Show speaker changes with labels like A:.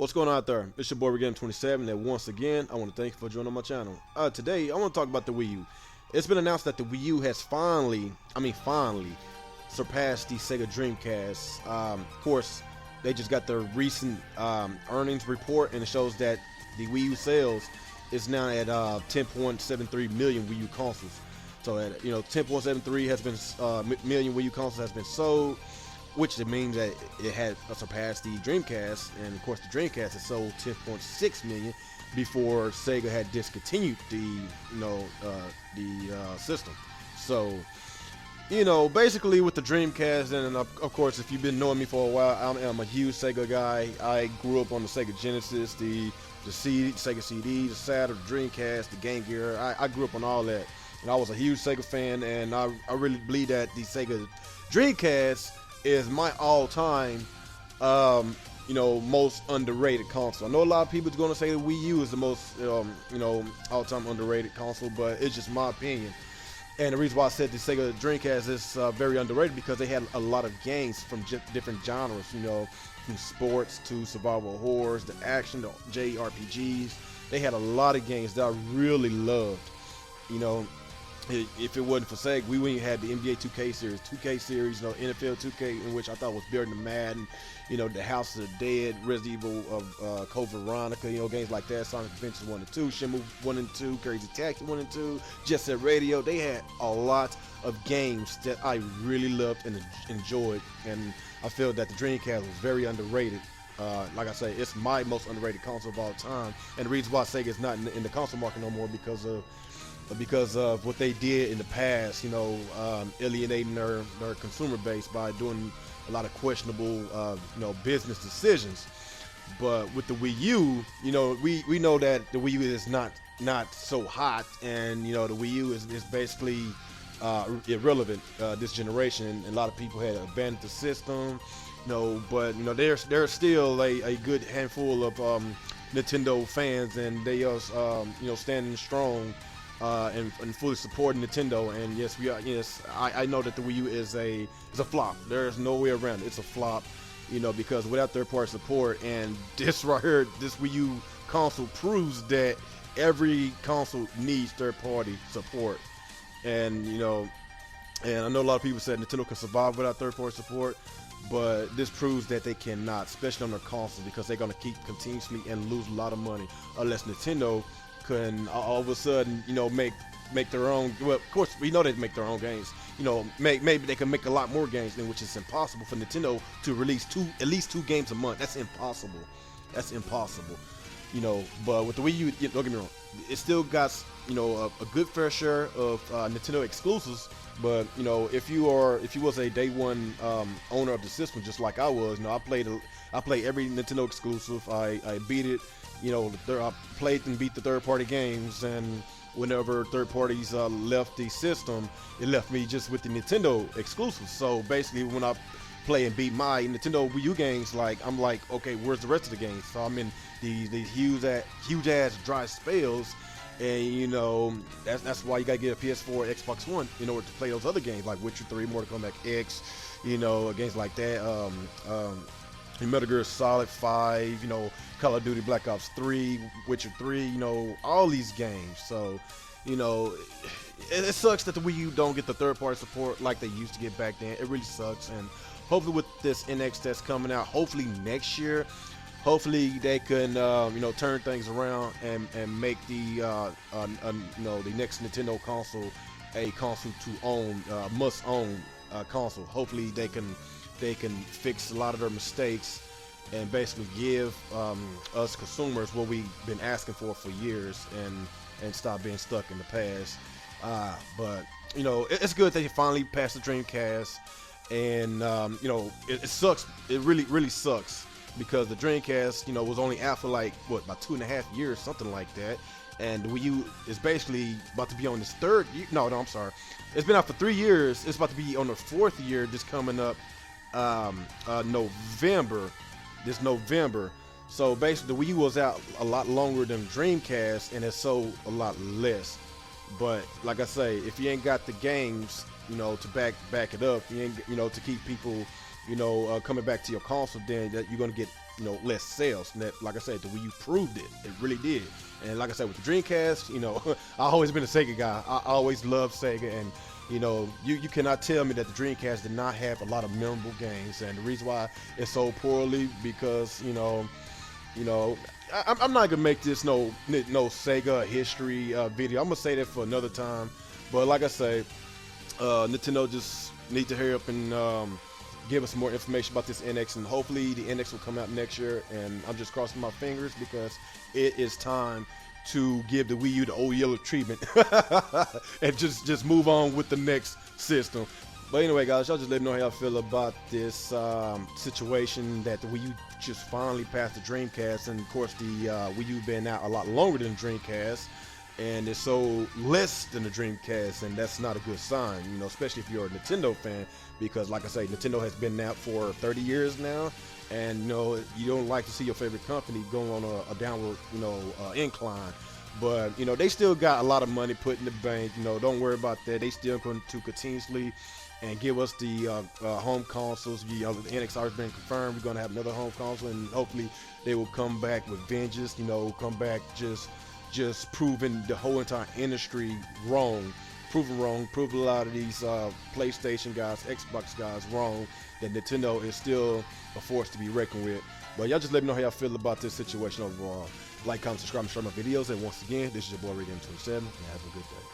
A: What's going on out there? It's your boy Regame27, and once again, I want to thank you for joining my channel. Today, I want to talk about the Wii U. It's been announced that the Wii U has finally surpassed the Sega Dreamcast. Of course, they just got their recent earnings report, and it shows that the Wii U sales is now at 10.73 million Wii U consoles. So, at 10.73 has been million Wii U consoles has been sold, which means that it had surpassed the Dreamcast, and of course the Dreamcast has sold 10.6 million before Sega had discontinued the system. So, basically with the Dreamcast, and of course if you've been knowing me for a while, I'm a huge Sega guy. I grew up on the Sega Genesis, the Sega CD, the Saturn, the Dreamcast, the Game Gear. I grew up on all that, and I was a huge Sega fan, and I really believe that the Sega Dreamcast is my all-time, most underrated console. I know a lot of people are going to say the Wii U is the most, all-time underrated console, but it's just my opinion. And the reason why I said the Sega Dreamcast is very underrated because they had a lot of games from different genres, from sports to survival horrors, the action, the JRPGs. They had a lot of games that I really loved, If it wasn't for Sega, we wouldn't have the NBA 2K series, NFL 2K, in which I thought was better than Madden, the House of the Dead, Resident Evil of Code Veronica, games like that, Sonic Adventures 1 and 2, Shenmue 1 and 2, Crazy Taxi 1 and 2, Jet Set Radio. They had a lot of games that I really loved and enjoyed, and I feel that the Dreamcast was very underrated. Like I say, it's my most underrated console of all time, and the reason why Sega is not in the console market no more because of what they did in the past, alienating their consumer base by doing a lot of questionable, business decisions. But with the Wii U, we know that the Wii U is not so hot, and the Wii U is basically irrelevant this generation, and a lot of people had abandoned the system, but there's still a good handful of Nintendo fans, and they are standing strong. And fully supporting Nintendo, and yes, I know that the Wii U is a flop. There's no way around it. It's a flop, because without third-party support, and this right here, this Wii U console proves that every console needs third-party support. And and I know a lot of people said Nintendo can survive without third-party support, but this proves that they cannot, especially on their consoles, because they're gonna keep continuously and lose a lot of money unless Nintendo can all of a sudden, make their own. Well, of course, we know they make their own games. Maybe they can make a lot more games, which is impossible for Nintendo to release at least two games a month. That's impossible. But with the Wii U, don't get me wrong, it still got a good fair share of Nintendo exclusives. But if you was a day one owner of the system, just like I was, I played every Nintendo exclusive. I beat it. I played and beat the third-party games, and whenever third parties left the system, it left me just with the Nintendo exclusives. So basically, when I play and beat my Nintendo Wii U games, I'm like, okay, where's the rest of the games? So I'm in these huge ass dry spells, and that's why you gotta get a PS4, Xbox One in order to play those other games like Witcher 3, Mortal Kombat X, games like that. Metal Gear Solid 5, Call of Duty Black Ops 3, Witcher 3, all these games. So, it sucks that the Wii U don't get the third-party support like they used to get back then. It really sucks, and hopefully with this NX that's coming out, hopefully next year, hopefully they can, turn things around and make the next Nintendo console a console to own, must-own console. Hopefully they can fix a lot of their mistakes and basically give us consumers what we've been asking for years, and stop being stuck in the past. But it's good that you finally passed the Dreamcast, and it sucks. It really sucks because the Dreamcast was only out for about 2.5 years, something like that, and the Wii U is basically about to be on its third year. No, I'm sorry. It's been out for 3 years. It's about to be on the fourth year just coming up this November. So basically the Wii U was out a lot longer than Dreamcast and has sold a lot less. But like I say, if you ain't got the games, to back it up, you ain't, to keep people, coming back to your console, then that you're gonna get less sales. And that, like I said, the Wii U proved it. It really did. And like I said, with the Dreamcast, I always been a Sega guy. I always loved Sega, and you cannot tell me that the Dreamcast did not have a lot of memorable games. And the reason why it's sold poorly because I'm not gonna make this no Sega history video. I'm gonna say that for another time. But like I say, Nintendo just need to hurry up and give us more information about this NX, and hopefully the NX will come out next year. And I'm just crossing my fingers because it is time to give the Wii U the old yellow treatment and just move on with the next system. But anyway, guys, y'all just let me know how y'all feel about this situation that the Wii U just finally passed the Dreamcast, and of course the Wii U been out a lot longer than the Dreamcast, and it's sold less than the Dreamcast, and that's not a good sign, especially if you're a Nintendo fan, because like I say, Nintendo has been out for 30 years now, and you don't like to see your favorite company going on a downward incline. But they still got a lot of money put in the bank. Don't worry about that. They still going to continuously and give us the home consoles. The NX has been confirmed. We're going to have another home console, and hopefully they will come back with vengeance. Come back just proving the whole entire industry wrong. Prove a lot of these PlayStation guys, Xbox guys wrong, that Nintendo is still a force to be reckoned with. But y'all just let me know how y'all feel about this situation overall. Like, comment, subscribe, and share my videos. And once again, this is your boy Radiant27, and have a good day.